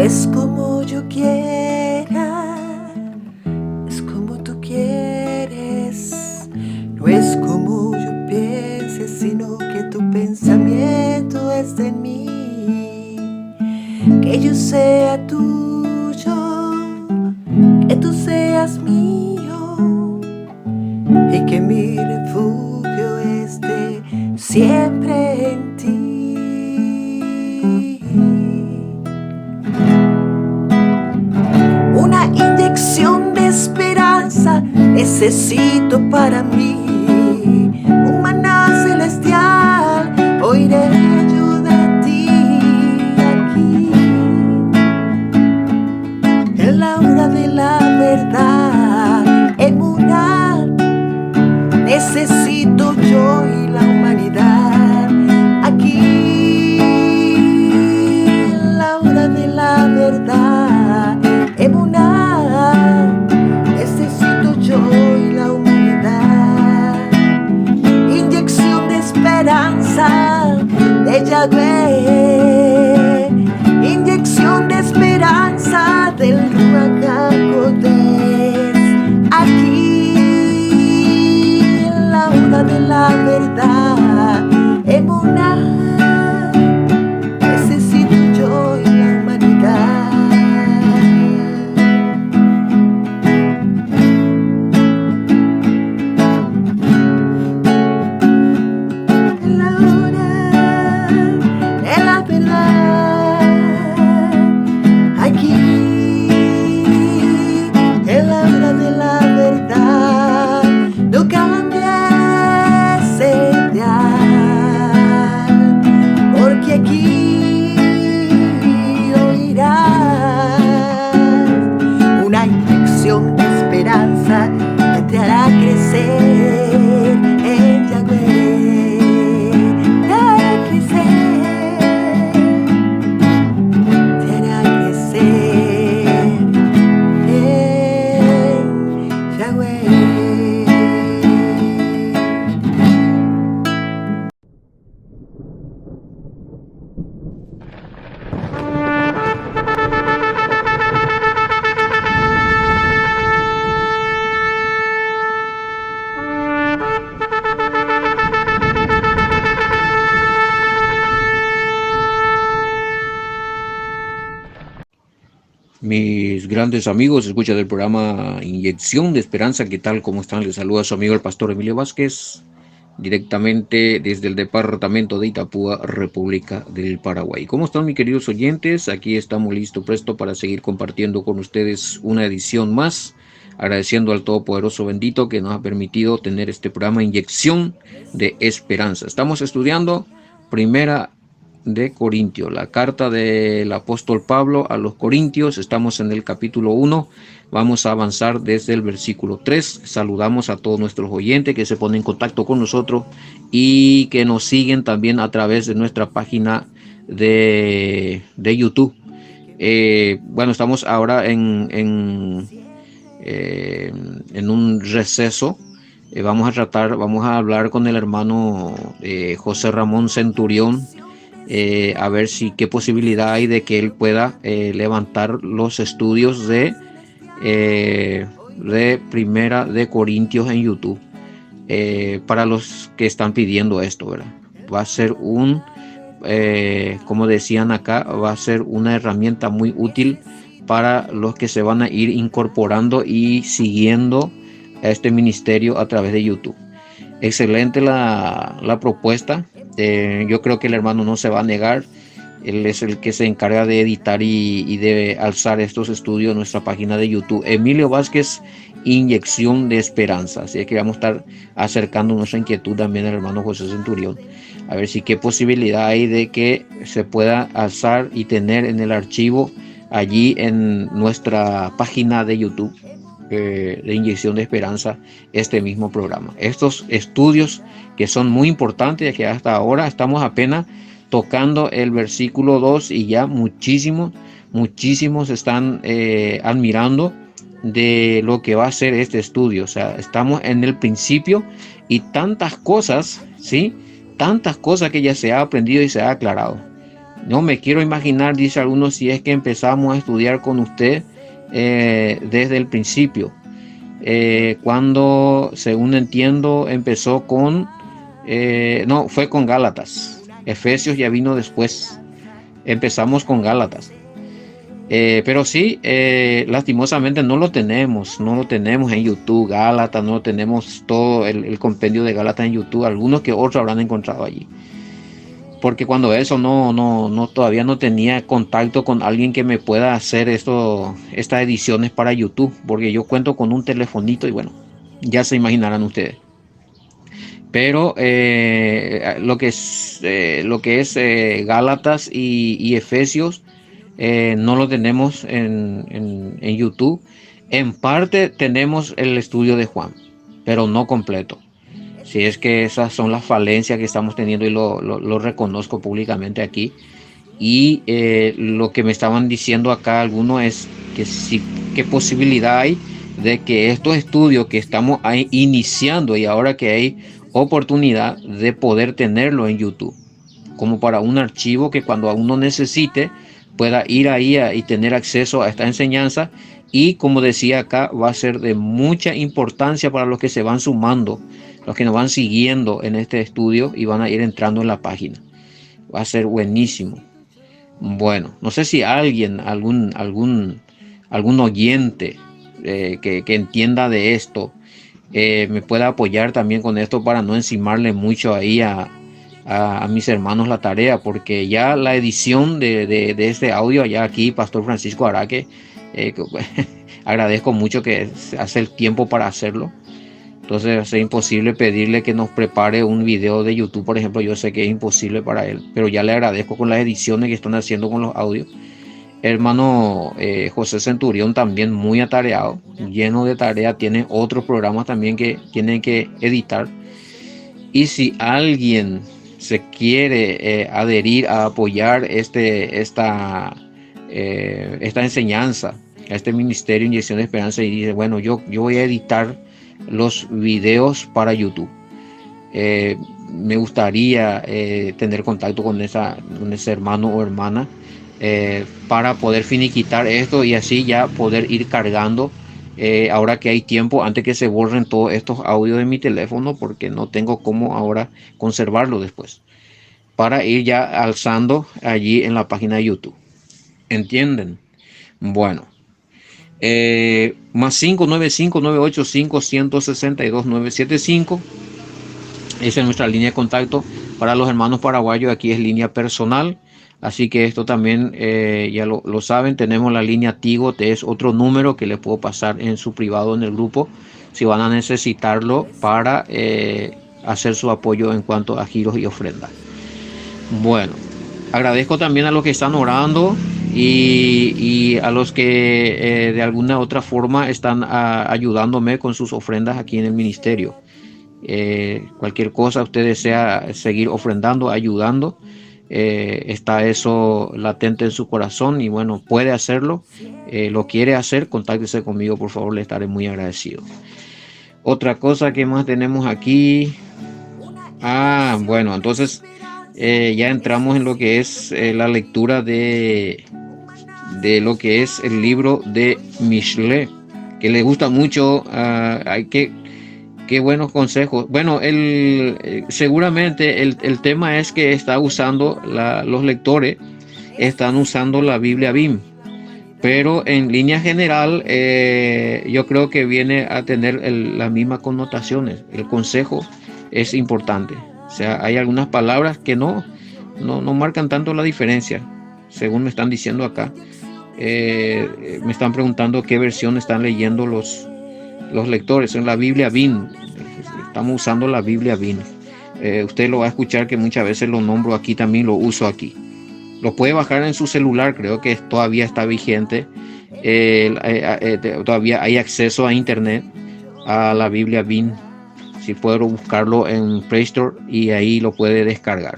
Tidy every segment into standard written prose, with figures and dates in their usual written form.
es como yo quiera, es como tú quieres. No es como yo piense, sino que tu pensamiento es de mí. Que yo sea tuyo, que tú seas mío, y que mi refugio esté siempre en ti. Una inyección de esperanza necesito para mí, un maná celestial oiré yo de ti aquí. En la hora de la verdad, emuná, necesito yo y la humanidad aquí. En la hora de la verdad, emuná, necesito yo y la humanidad. Inyección de esperanza de Yahweh, inyección de esperanza del Ruach HaKodesh aquí. En la hora de la verdad, emuná, necesito yo y la humanidad. En la hora de la verdad, aquí. En la hora de la verdad, no cambies el dial, porque aquí oirás una inyección de esperanza que te hará crecer en Yahweh, te hará crecer, te hará crecer en Yahweh. Mis grandes amigos, escucha del programa Inyección de Esperanza. ¿Qué tal? ¿Cómo están? Les saluda su amigo el pastor Emilio Vázquez, directamente desde el departamento de Itapúa, República del Paraguay. ¿Cómo están, mis queridos oyentes? Aquí estamos listos, presto para seguir compartiendo con ustedes una edición más, agradeciendo al Todopoderoso bendito que nos ha permitido tener este programa Inyección de Esperanza. Estamos estudiando Primera de Corintios, la carta del apóstol Pablo a los Corintios. Estamos en el capítulo 1, vamos a avanzar desde el versículo 3. Saludamos a todos nuestros oyentes que se ponen en contacto con nosotros y que nos siguen también a través de nuestra página de YouTube. Bueno, estamos ahora en un receso. Vamos a hablar con el hermano José Ramón Centurión, a ver si qué posibilidad hay de que él pueda levantar los estudios de Primera de Corintios en YouTube, para los que están pidiendo esto, ¿verdad? Va a ser como decían acá, va a ser una herramienta muy útil para los que se van a ir incorporando y siguiendo a este ministerio a través de YouTube. Excelente la propuesta. Yo creo que el hermano no se va a negar. Él es el que se encarga de editar y de alzar estos estudios en nuestra página de YouTube, Emilio Vázquez, Inyección de Esperanza. Así que vamos a estar acercando nuestra inquietud también al hermano José Centurión, a ver si qué posibilidad hay de que se pueda alzar y tener en el archivo allí en nuestra página de YouTube de Inyección de Esperanza este mismo programa. Estos estudios que son muy importantes, ya que hasta ahora estamos apenas tocando el versículo 2 y ya muchísimos están admirando de lo que va a ser este estudio. O sea, estamos en el principio y tantas cosas, ¿sí? Tantas cosas que ya se ha aprendido y se ha aclarado. No me quiero imaginar, dice alguno, si es que empezamos a estudiar con usted desde el principio. Cuando, según entiendo, empezó con... no, fue con Gálatas. Efesios ya vino después. Empezamos con Gálatas. Pero sí, lastimosamente no lo tenemos en YouTube, Gálatas, no lo tenemos todo el compendio de Gálatas en YouTube. Algunos que otros habrán encontrado allí. Porque cuando eso todavía no tenía contacto con alguien que me pueda hacer estas ediciones para YouTube, porque yo cuento con un telefonito y bueno, ya se imaginarán ustedes. Pero lo que es Gálatas y Efesios no lo tenemos en YouTube. En parte tenemos el estudio de Juan, pero no completo. Si es que esas son las falencias que estamos teniendo y lo reconozco públicamente aquí. Y lo que me estaban diciendo acá algunos es que sí, qué posibilidad hay de que estos estudios que estamos ahí iniciando y ahora que hay oportunidad de poder tenerlo en YouTube, como para un archivo que cuando uno necesite pueda ir ahí y tener acceso a esta enseñanza. Y como decía acá, va a ser de mucha importancia para los que se van sumando, los que nos van siguiendo en este estudio y van a ir entrando en la página. Va a ser buenísimo. Bueno, no sé si alguien, algún oyente que entienda de esto, me pueda apoyar también con esto para no encimarle mucho ahí a mis hermanos la tarea, porque ya la edición de este audio, allá aquí, Pastor Francisco Araque, agradezco mucho que hace el tiempo para hacerlo. Entonces es imposible pedirle que nos prepare un video de YouTube, por ejemplo. Yo sé que es imposible para él, pero ya le agradezco con las ediciones que están haciendo con los audios. Hermano José Centurión también muy atareado, lleno de tarea, tiene otros programas también que tienen que editar. Y si alguien se quiere adherir a apoyar esta enseñanza, a este ministerio Inyección de Esperanza, y dice, bueno, yo voy a editar los videos para YouTube, me gustaría tener contacto con ese hermano o hermana para poder finiquitar esto y así ya poder ir cargando ahora que hay tiempo, antes que se borren todos estos audios de mi teléfono, porque no tengo cómo ahora conservarlo después, para ir ya alzando allí en la página de YouTube. ¿Entienden? Bueno, más 595-985-162-975. Esa es nuestra línea de contacto. Para los hermanos paraguayos aquí es línea personal, así que esto también ya lo saben. Tenemos la línea Tigo, que es otro número que le puedo pasar en su privado en el grupo si van a necesitarlo para hacer su apoyo en cuanto a giros y ofrendas. Bueno, agradezco también a los que están orando y a los que de alguna otra forma están ayudándome con sus ofrendas aquí en el ministerio. Cualquier cosa usted desea seguir ofrendando, ayudando, está eso latente en su corazón y bueno, puede hacerlo, lo quiere hacer, contáctese conmigo, por favor, le estaré muy agradecido. Otra cosa que más tenemos aquí, bueno, entonces ya entramos en lo que es la lectura de lo que es el libro de Mishle, que le gusta mucho. Qué buenos consejos. Bueno, seguramente el tema es que está usando los lectores están usando la Biblia BIM, pero en línea general yo creo que viene a tener las mismas connotaciones. El consejo es importante. O sea, hay algunas palabras que no marcan tanto la diferencia, según me están diciendo acá. Me están preguntando qué versión están leyendo los lectores. En la Biblia BIM, estamos usando la Biblia BIM. Usted lo va a escuchar que muchas veces lo nombro aquí, también lo uso aquí. Lo puede bajar en su celular, creo que todavía está vigente. Todavía hay acceso a internet a la Biblia BIM. Si puedo buscarlo en Play Store y ahí lo puede descargar.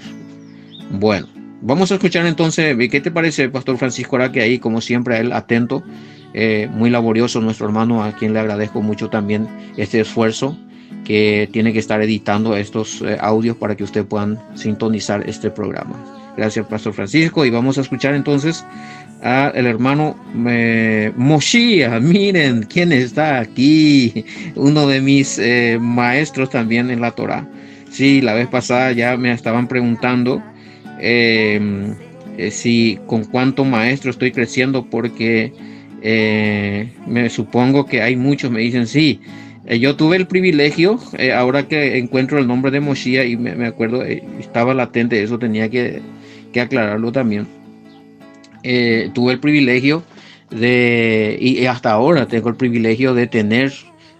Bueno, vamos a escuchar entonces. ¿Qué te parece, Pastor Francisco Araque? Ahí, como siempre, a él atento, muy laborioso, nuestro hermano, a quien le agradezco mucho también este esfuerzo que tiene que estar editando estos audios para que ustedes puedan sintonizar este programa. Gracias, Pastor Francisco. Y vamos a escuchar entonces al hermano Moshiach. Miren quién está aquí, uno de mis maestros también en la Torah. Sí, la vez pasada ya me estaban preguntando si con cuánto maestro estoy creciendo, porque me supongo que hay muchos. Me dicen sí. Yo tuve el privilegio, ahora que encuentro el nombre de Moshiach y me acuerdo, estaba latente, eso tenía que aclararlo también. Tuve el privilegio y hasta ahora tengo el privilegio de tener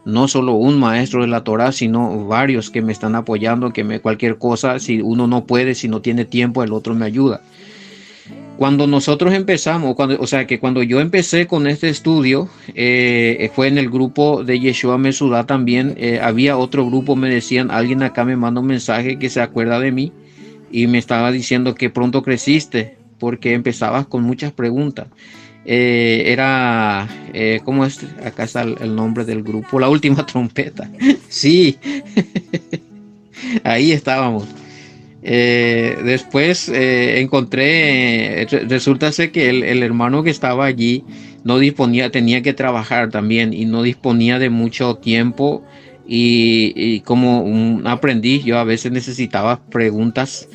no solo un maestro de la Torah, sino varios que me están apoyando, cualquier cosa, si uno no puede, si no tiene tiempo, el otro me ayuda. Cuando nosotros empezamos, cuando yo empecé con este estudio, fue en el grupo de Yeshua Mesudá también. Había otro grupo, me decían, alguien acá me manda un mensaje que se acuerda de mí y me estaba diciendo que pronto creciste porque empezabas con muchas preguntas. ¿Cómo es? Acá está el nombre del grupo, La Última Trompeta. Sí, ahí estábamos. Después encontré, resulta ser que el hermano que estaba allí no disponía, tenía que trabajar también y no disponía de mucho tiempo, y como un aprendiz yo a veces necesitaba respuestas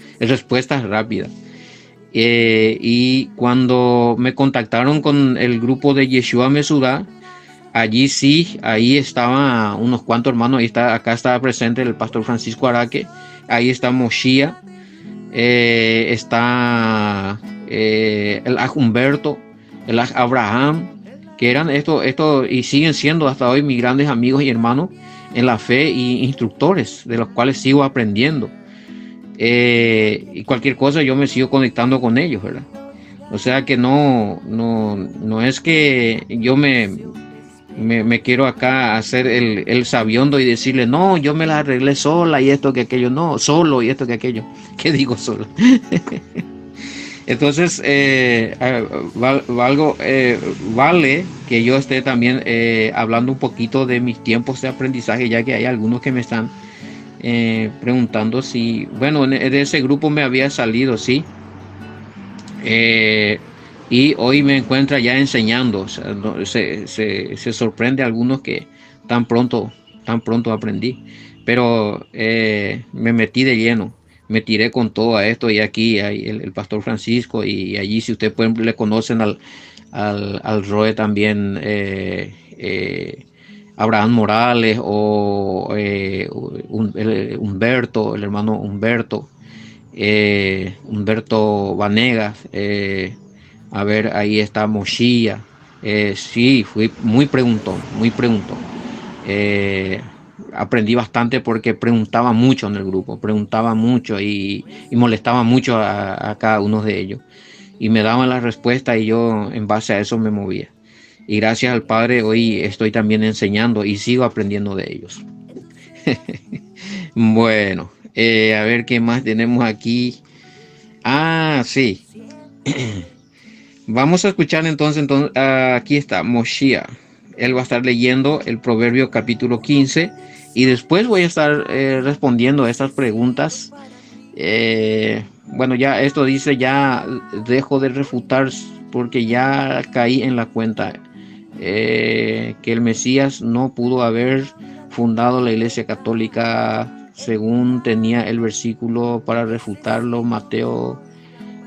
rápidas. Y cuando me contactaron con el grupo de Yeshua Mesudá, allí sí, ahí estaban unos cuantos hermanos. Acá estaba presente el pastor Francisco Araque, ahí está Moshiach, está el Aj Humberto, el Aj Abraham, que eran esto y siguen siendo hasta hoy mis grandes amigos y hermanos en la fe y instructores de los cuales sigo aprendiendo. Y cualquier cosa yo me sigo conectando con ellos, ¿verdad? O sea que no es que yo me quiero acá hacer el sabiondo y decirle, no, yo me la arreglé sola y esto que aquello, no, solo y esto que aquello. ¿Qué digo solo? Entonces, vale que yo esté también hablando un poquito de mis tiempos de aprendizaje, ya que hay algunos que me están preguntando si, bueno, de ese grupo me había salido, sí. Y hoy me encuentra ya enseñando. O sea, se sorprende a algunos que tan pronto aprendí, pero me metí de lleno, me tiré con todo a esto. Y aquí hay el pastor Francisco, y allí, si ustedes pueden, le conocen al Roe también, Abraham Morales, o Humberto, el hermano Humberto Vanegas. A ver, ahí está Moshiach. Sí, fui muy preguntón. Aprendí bastante porque preguntaba mucho en el grupo, preguntaba mucho y molestaba mucho a cada uno de ellos. Y me daban la respuesta y yo en base a eso me movía. Y gracias al Padre hoy estoy también enseñando y sigo aprendiendo de ellos. Bueno, a ver qué más tenemos aquí. Ah, sí. Vamos a escuchar entonces aquí está Moshiach. Él va a estar leyendo el Proverbio capítulo 15 y después voy a estar respondiendo a estas preguntas. Bueno, ya esto dice, ya dejo de refutar porque ya caí en la cuenta que el Mesías no pudo haber fundado la Iglesia Católica según tenía el versículo para refutarlo, Mateo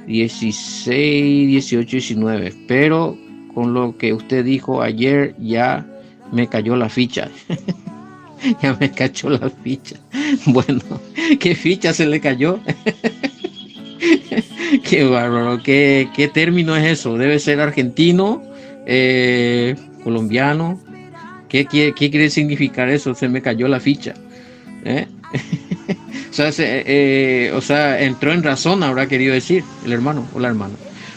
16, 18, 19. Pero con lo que usted dijo ayer ya me cayó la ficha. Ya me cayó la ficha. Bueno, ¿qué ficha se le cayó? Qué bárbaro. ¿Qué término es eso? Debe ser argentino, colombiano. ¿Qué quiere significar eso? Se me cayó la ficha. O sea, entró en razón, habrá querido decir el hermano o la hermana.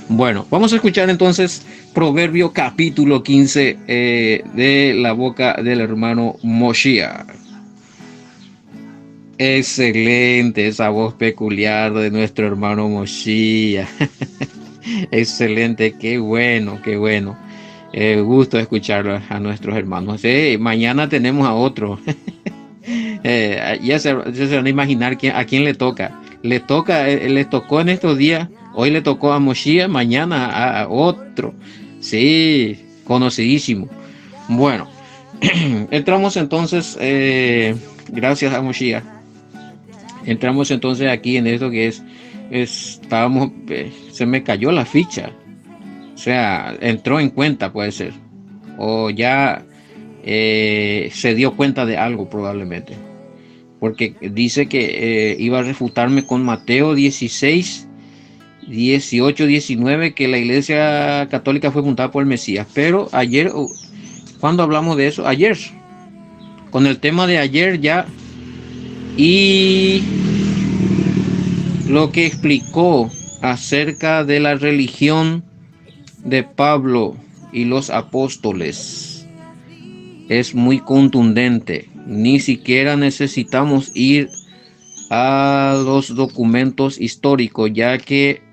Bueno, vamos a escuchar entonces Proverbio capítulo 15 de la boca del hermano Moshiach. Excelente esa voz peculiar de nuestro hermano Moshiach. Excelente, qué bueno, qué bueno. Gusto escuchar a nuestros hermanos. Mañana tenemos a otro. Ya se van a imaginar a quién le toca. Les tocó en estos días Hoy le tocó a Moshiach, mañana a otro. Sí, conocidísimo. Bueno, entramos entonces, gracias a Moshiach. Entramos entonces aquí en esto que estábamos, se me cayó la ficha. O sea, entró en cuenta, puede ser. O ya se dio cuenta de algo probablemente. Porque dice que iba a refutarme con Mateo 16, 18, 19, que la Iglesia Católica fue fundada por el Mesías. Pero ayer, ¿cuándo hablamos de eso? Ayer. Con el tema de ayer ya. Y lo que explicó acerca de la religión de Pablo y los apóstoles es muy contundente. Ni siquiera necesitamos ir a los documentos históricos, ya que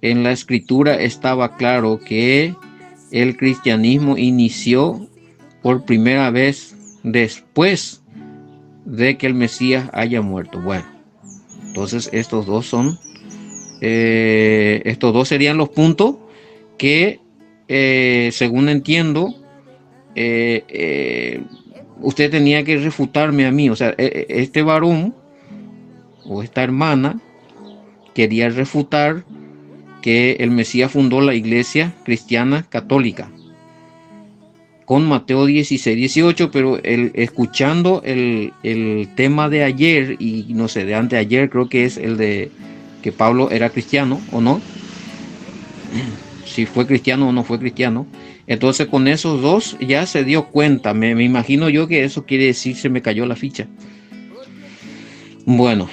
en la escritura estaba claro que el cristianismo inició por primera vez después de que el Mesías haya muerto. Bueno, entonces estos dos serían los puntos que según entiendo usted tenía que refutarme a mí. O sea, este varón o esta hermana quería refutar que el Mesías fundó la Iglesia Cristiana Católica con Mateo 16, 18, pero escuchando el tema de ayer, y no sé, de anteayer, creo que es el de que Pablo era cristiano o no, si fue cristiano o no fue cristiano. Entonces con esos dos ya se dio cuenta, me imagino yo que eso quiere decir se me cayó la ficha. Bueno,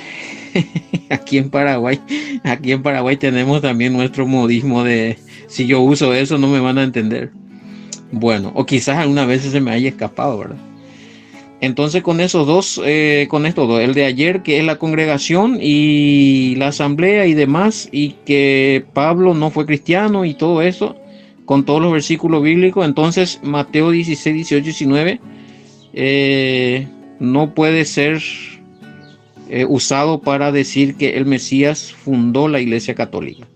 aquí en Paraguay tenemos también nuestro modismo de si yo uso eso no me van a entender. Bueno, o quizás algunas veces se me haya escapado, ¿verdad? Entonces con estos dos, el de ayer que es la congregación y la asamblea y demás, y que Pablo no fue cristiano y todo eso, con todos los versículos bíblicos. Entonces Mateo 16, 18, 19 no puede ser usado para decir que el Mesías fundó la Iglesia Católica.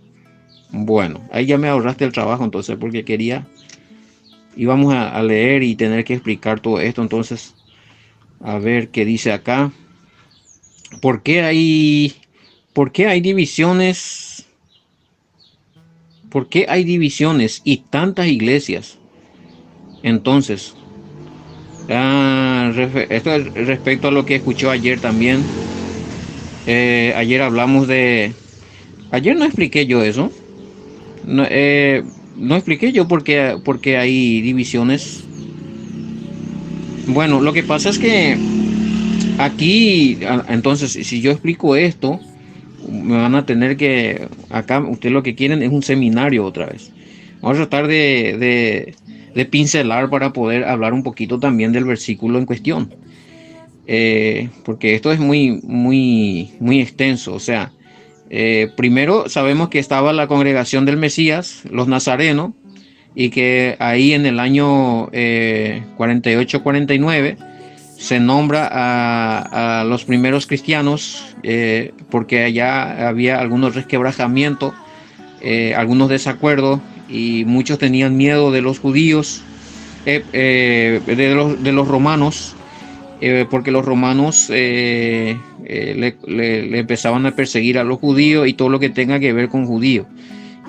Bueno, ahí ya me ahorraste el trabajo entonces, porque íbamos a leer y tener que explicar todo esto. Entonces, a ver qué dice acá. ¿Por qué hay divisiones? ¿Por qué hay divisiones y tantas iglesias? Entonces, esto es respecto a lo que escuchó ayer también. Ayer hablamos de... Ayer no expliqué yo eso. No expliqué yo por qué hay divisiones. Bueno, lo que pasa es que aquí, entonces, si yo explico esto, me van a tener que... Acá, ustedes lo que quieren es un seminario otra vez. Vamos a tratar de pincelar para poder hablar un poquito también del versículo en cuestión. Porque esto es muy, muy, muy extenso. O sea, primero sabemos que estaba la congregación del Mesías, los nazarenos, y que ahí en el año 48-49 se nombra a los primeros cristianos, porque allá había algunos resquebrajamientos, algunos desacuerdos, y muchos tenían miedo de los judíos, de los romanos, porque los romanos le empezaban a perseguir a los judíos y todo lo que tenga que ver con judíos.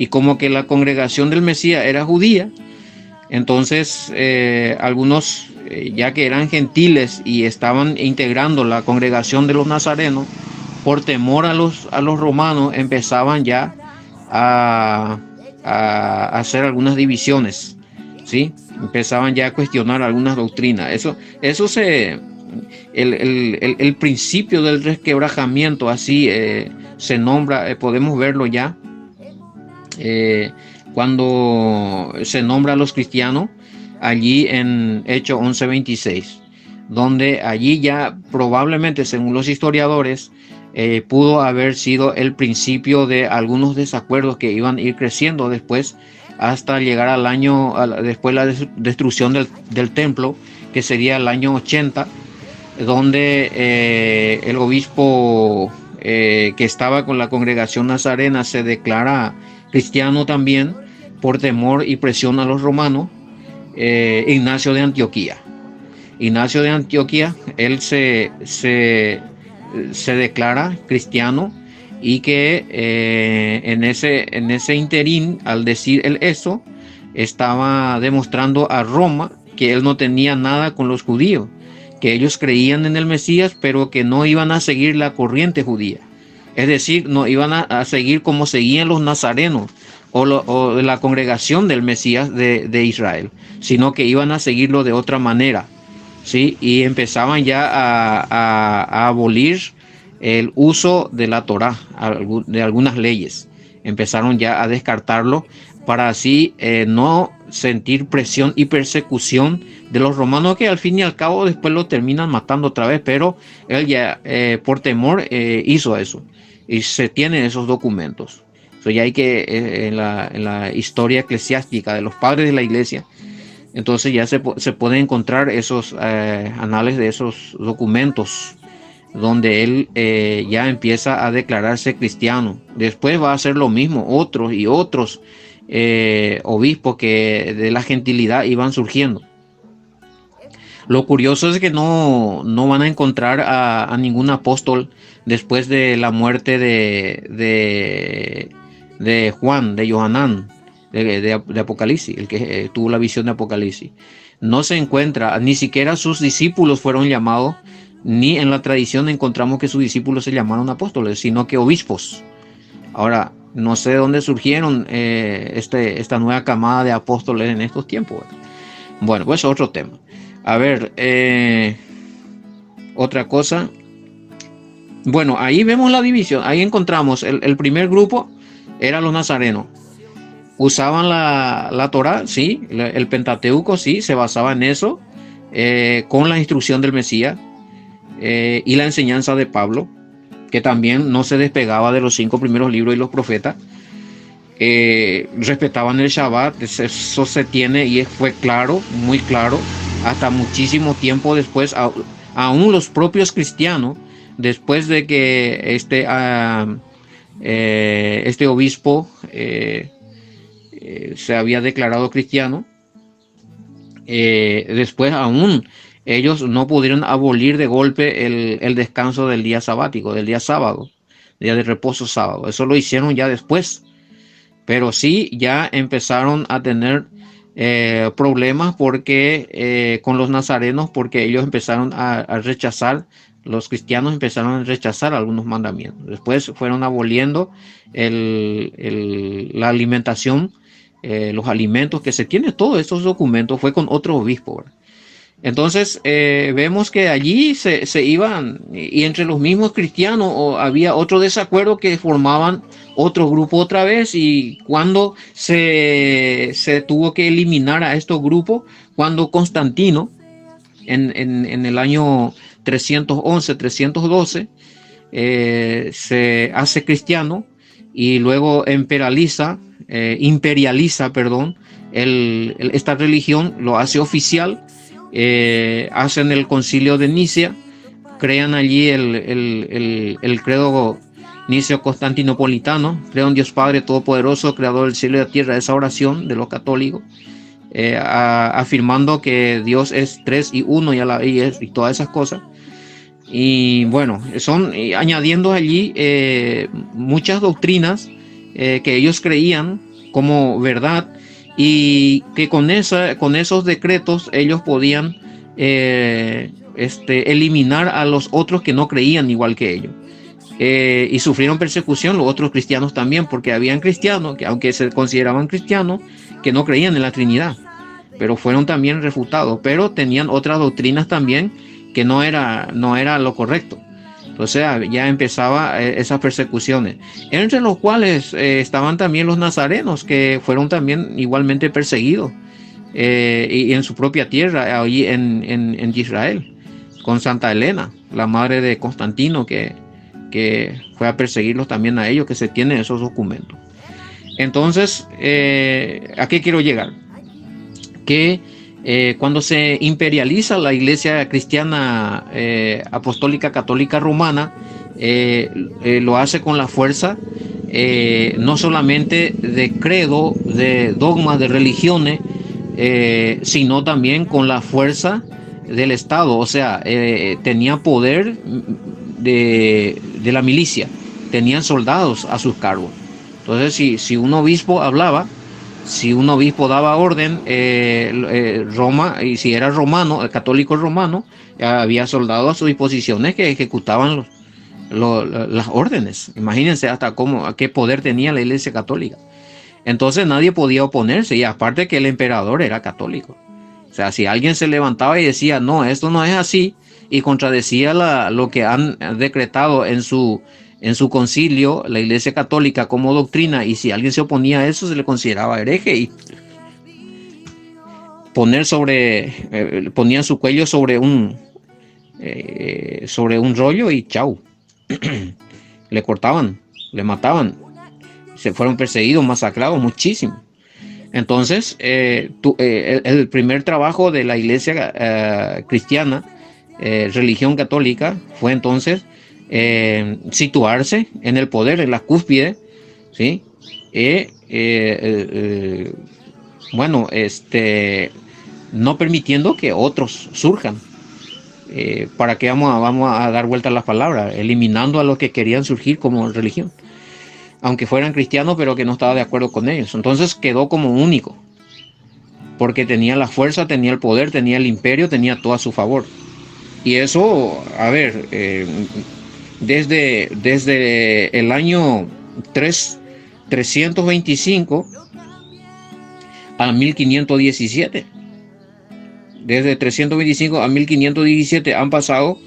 Y como que la congregación del Mesías era judía, entonces algunos, ya que eran gentiles y estaban integrando la congregación de los nazarenos, por temor a los romanos, empezaban ya a hacer algunas divisiones, ¿sí? Empezaban ya a cuestionar algunas doctrinas. El principio del resquebrajamiento, así se nombra, podemos verlo ya cuando se nombra a los cristianos allí en Hechos 11:26, donde allí ya probablemente, según los historiadores, pudo haber sido el principio de algunos desacuerdos que iban a ir creciendo después hasta llegar al año, después la destrucción del templo, que sería el año 80, donde el obispo que estaba con la congregación nazarena, se declara cristiano también por temor y presión a los romanos. Ignacio de Antioquía. Ignacio de Antioquía, él se declara cristiano, y que en ese interín, al decir él eso, estaba demostrando a Roma que él no tenía nada con los judíos, que ellos creían en el Mesías, pero que no iban a seguir la corriente judía. Es decir, no iban a seguir como seguían los nazarenos o de la congregación del Mesías de Israel, sino que iban a seguirlo de otra manera, ¿sí? Y empezaban ya a abolir el uso de la Torá, de algunas leyes. Empezaron ya a descartarlo para así no sentir presión y persecución de los romanos, que al fin y al cabo después lo terminan matando otra vez, pero él ya por temor hizo eso, y se tienen esos documentos. Eso ya hay que en la historia eclesiástica de los padres de la iglesia, entonces ya se pueden encontrar esos anales de esos documentos donde él ya empieza a declararse cristiano. Después va a hacer lo mismo otros y otros obispos que de la gentilidad iban surgiendo. Lo curioso es que no van a encontrar a ningún apóstol después de la muerte de Juan, de Johanán, de Apocalipsis, el que tuvo la visión de Apocalipsis. No se encuentra, ni siquiera sus discípulos fueron llamados, ni en la tradición encontramos que sus discípulos se llamaron apóstoles, sino que obispos. Ahora, no sé de dónde surgieron esta nueva camada de apóstoles en estos tiempos. Bueno, pues otro tema. A ver, otra cosa. Bueno, ahí vemos la división. Ahí encontramos el primer grupo eran los nazarenos. Usaban la Torá, sí, el Pentateuco, sí, se basaba en eso, con la instrucción del Mesías y la enseñanza de Pablo, que también no se despegaba de los 5 primeros libros y los profetas. Respetaban el Shabbat, eso se tiene y fue claro, muy claro, hasta muchísimo tiempo después. Aún los propios cristianos, después de que este obispo se había declarado cristiano, después aún ellos no pudieron abolir de golpe el descanso del día sabático, del día sábado, día de reposo sábado. Eso lo hicieron ya después, pero sí ya empezaron a tener problemas porque con los nazarenos, porque ellos empezaron a rechazar, los cristianos empezaron a rechazar algunos mandamientos. Después fueron aboliendo la alimentación, los alimentos que se tienen. Todos estos documentos fue con otro obispo, ¿verdad? Entonces vemos que allí se iban, y entre los mismos cristianos había otro desacuerdo, que formaban otro grupo otra vez. Y cuando se tuvo que eliminar a estos grupos, cuando Constantino en el año 311-312 se hace cristiano, y luego imperializa esta religión, lo hace oficial. Hacen el concilio de Nicea, crean allí el credo niceo-constantinopolitano, creo en Dios Padre Todopoderoso, creador del cielo y de la tierra, esa oración de los católicos, afirmando que Dios es 3 y 1 y todas esas cosas. Y bueno, son añadiendo allí muchas doctrinas que ellos creían como verdad, y que con esos decretos ellos podían eliminar a los otros que no creían igual que ellos. Y sufrieron persecución los otros cristianos también, porque habían cristianos que, aunque se consideraban cristianos, que no creían en la Trinidad, pero fueron también refutados, pero tenían otras doctrinas también que no era lo correcto. Entonces ya empezaba esas persecuciones, entre los cuales estaban también los nazarenos, que fueron también igualmente perseguidos, y en su propia tierra, allí en Israel, con Santa Elena, la madre de Constantino, que fue a perseguirlos también a ellos, que se tienen esos documentos. Entonces, ¿a qué quiero llegar? Que cuando se imperializa la iglesia cristiana apostólica católica romana, lo hace con la fuerza, no solamente de credo, de dogmas, de religiones, sino también con la fuerza del Estado. O sea, tenía poder de la milicia, tenían soldados a sus cargos. Entonces, si un obispo hablaba, si un obispo daba orden, Roma, y si era romano, el católico romano, había soldados a sus disposiciones que ejecutaban las órdenes. Imagínense hasta qué poder tenía la Iglesia Católica. Entonces nadie podía oponerse, y aparte que el emperador era católico. O sea, si alguien se levantaba y decía, no, esto no es así, y contradecía lo que han decretado en su concilio, la Iglesia Católica como doctrina, y si alguien se oponía a eso, se le consideraba hereje, y ponían su cuello sobre un rollo y chau. Le cortaban, le mataban. Se fueron perseguidos, masacrados muchísimo. Entonces, el primer trabajo de la Iglesia cristiana, religión católica, fue entonces situarse en el poder, en la cúspide, ¿sí? No permitiendo que otros surjan. ¿Para qué vamos a dar vuelta a las palabras? Eliminando a los que querían surgir como religión, aunque fueran cristianos, pero que no estaba de acuerdo con ellos. Entonces quedó como único, porque tenía la fuerza, tenía el poder, tenía el imperio, tenía todo a su favor. Y eso, a ver, desde el año 325 a 1517. Desde 325 a 1517 han pasado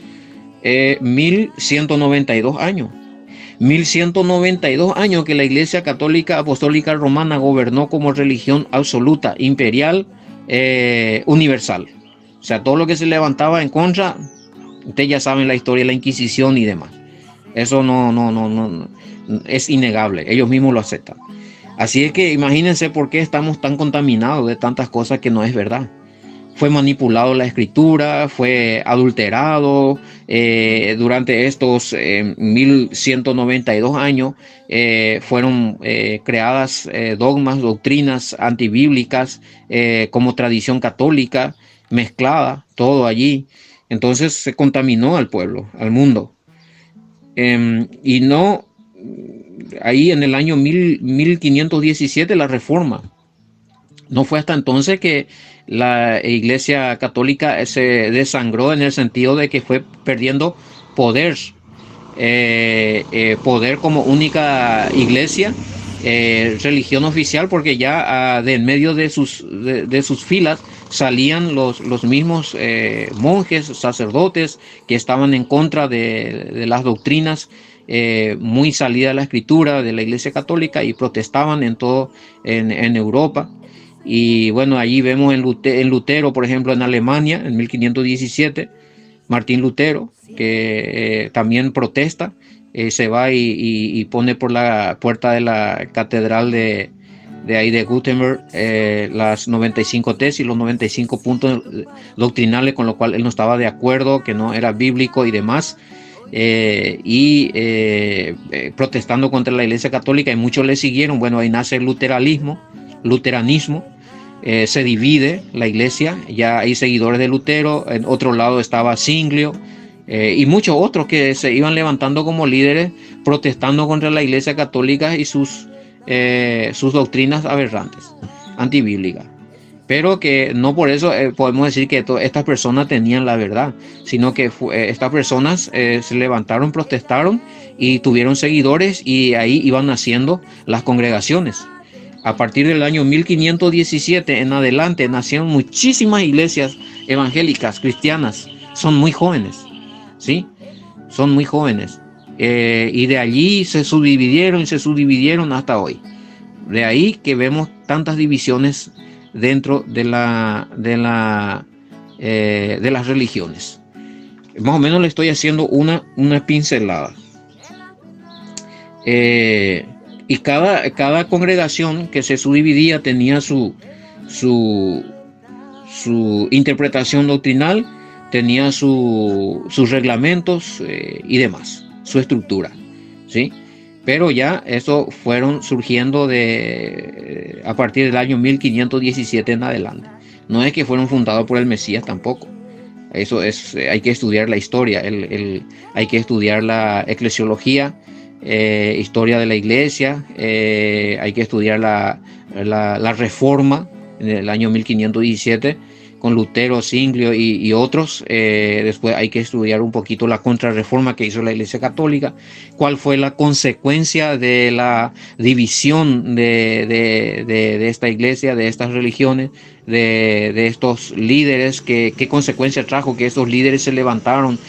1192 años. 1192 años que la Iglesia Católica Apostólica Romana gobernó como religión absoluta, imperial, universal. O sea, todo lo que se levantaba en contra, ustedes ya saben la historia de la Inquisición y demás. Eso no es innegable, ellos mismos lo aceptan. Así es que imagínense por qué estamos tan contaminados de tantas cosas que no es verdad. Fue manipulado la escritura, fue adulterado durante estos 1192 años. Fueron creadas dogmas, doctrinas antibíblicas como tradición católica, mezclada, todo allí. Entonces se contaminó al pueblo, al mundo. Y no, ahí en el año 1517 la reforma. No fue hasta entonces que la Iglesia Católica se desangró, en el sentido de que fue perdiendo poder, poder como única iglesia, religión oficial, porque ya de en medio de sus filas salían los mismos monjes, sacerdotes, que estaban en contra de las doctrinas muy salidas de la escritura de la Iglesia Católica, y protestaban en Europa. Y bueno, allí vemos en Lutero, por ejemplo, en Alemania, en 1517, Martín Lutero, que también protesta, se va y pone por la puerta de la catedral de ahí de Gutenberg las 95 tesis, los 95 puntos doctrinales, con lo cual él no estaba de acuerdo, que no era bíblico y demás. Protestando contra la Iglesia Católica, y muchos le siguieron. Bueno, ahí nace el luteranismo. Se divide la iglesia, ya hay seguidores de Lutero. En otro lado estaba Zwinglio y muchos otros que se iban levantando como líderes, protestando contra la Iglesia Católica y sus doctrinas aberrantes, antibíblicas. Pero que no por eso podemos decir que estas personas tenían la verdad, sino que estas personas se levantaron, protestaron y tuvieron seguidores, y ahí iban naciendo las congregaciones. A partir del año 1517 en adelante nacieron muchísimas iglesias evangélicas, cristianas. Son muy jóvenes, ¿sí? Son muy jóvenes. Y de allí se subdividieron hasta hoy. De ahí que vemos tantas divisiones dentro de las religiones. Más o menos le estoy haciendo una pincelada. Y cada congregación que se subdividía tenía su interpretación doctrinal, tenía sus reglamentos y demás. su estructura, ¿sí? Pero ya eso fueron surgiendo a partir del año 1517 en adelante. No es que fueron fundados por el Mesías tampoco. Eso es, hay que estudiar la historia, hay que estudiar la eclesiología, historia de la iglesia, hay que estudiar la reforma en el año 1517 con Lutero, Zwinglio y otros. Después hay que estudiar un poquito la contrarreforma que hizo la Iglesia Católica, cuál fue la consecuencia de la división de esta iglesia, de estas religiones, de estos líderes, qué consecuencia trajo que estos líderes se levantaron,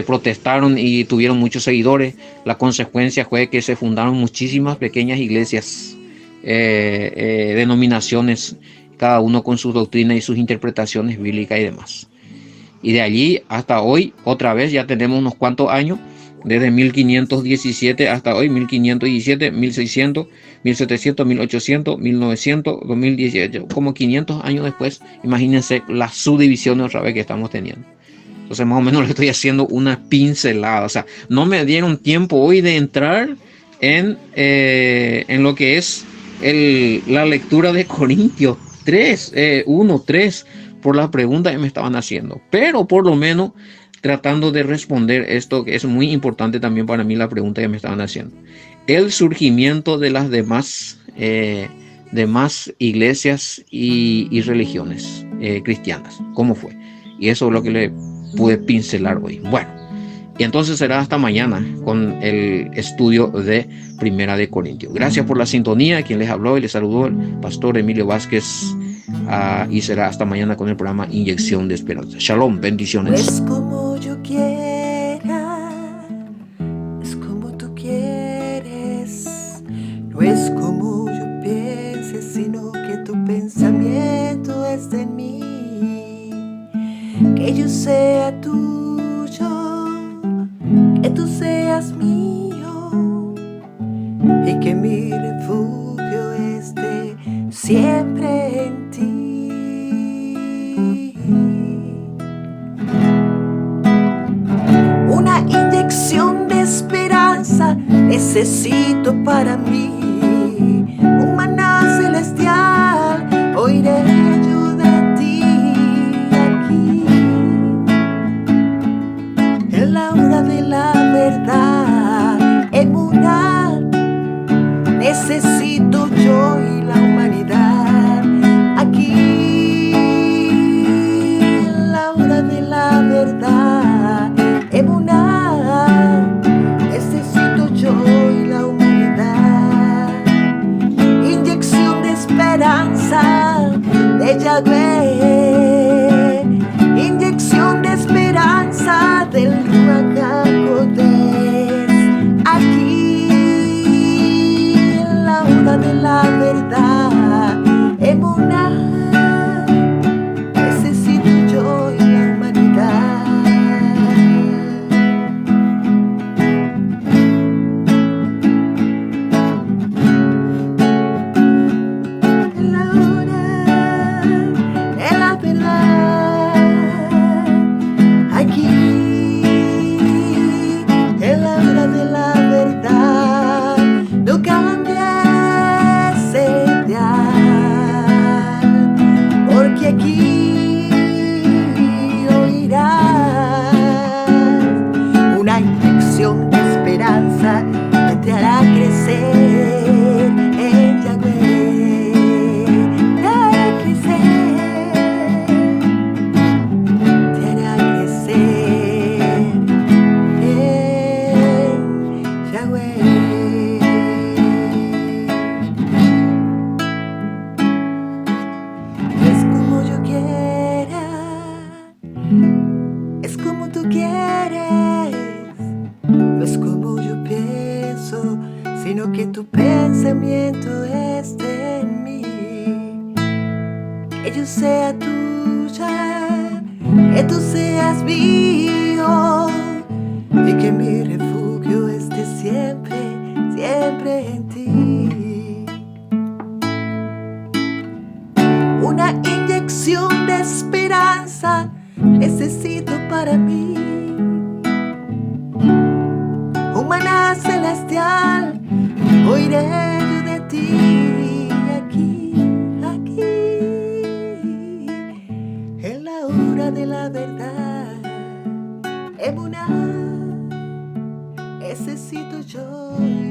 protestaron y tuvieron muchos seguidores. La consecuencia fue que se fundaron muchísimas pequeñas iglesias, denominaciones, cada uno con su doctrina y sus interpretaciones bíblicas y demás. Y de allí hasta hoy, otra vez, ya tenemos unos cuantos años, desde 1517 hasta hoy, 1517, 1600, 1700, 1800, 1900, 2018, como 500 años después, imagínense las subdivisiones otra vez que estamos teniendo. Entonces más o menos le estoy haciendo una pincelada, o sea, no me dieron tiempo hoy de entrar en lo que es la lectura de Corintios 3, 1, 3, por las preguntas que me estaban haciendo, pero por lo menos tratando de responder esto que es muy importante también para mí, la pregunta que me estaban haciendo. El surgimiento de las demás iglesias y religiones cristianas, ¿cómo fue? Y eso es lo que le pude pincelar hoy. Bueno, y entonces será hasta mañana con el estudio de Primera de Corintios. Gracias por la sintonía. Quien les habló y les saludó, el pastor Emilio Vázquez. Y será hasta mañana con el programa Inyección de Esperanza. Shalom, bendiciones. No es como yo quiera, es como tú quieres. No es como yo piense, sino que tu pensamiento es de mí. Que yo sea tuyo, que tú seas mío, y que mi refugio esté siempre en ti. Una inyección de esperanza necesito para mí, un maná celestial oiré yo de ti aquí. En la hora de la verdad, emuná, necesito yo y la humanidad aquí. En la hora de la verdad, emuná, necesito yo y la humanidad. Inyección de esperanza de Yahweh, inyección de esperanza del Ruach HaKodesh aquí. En la hora de la verdad, emuná, necesito yo y la humanidad. En la hora de la verdad, aquí. En la hora de la verdad, no cambies el dial, porque aquí oirás una inyección de esperanza que te hará crecer en Yahweh, te hará crecer, te hará crecer en Yahweh. Es como yo quiera, es como tú quieres. No es como yo pienso, sino que tu pensamiento esté en mí. Que yo sea tuya, que tú seas mío, y que mi refugio esté siempre, siempre en ti. Una inyección de esperanza necesito para mí, un diré yo de ti aquí, en la hora de la verdad. Emuná, necesito yo.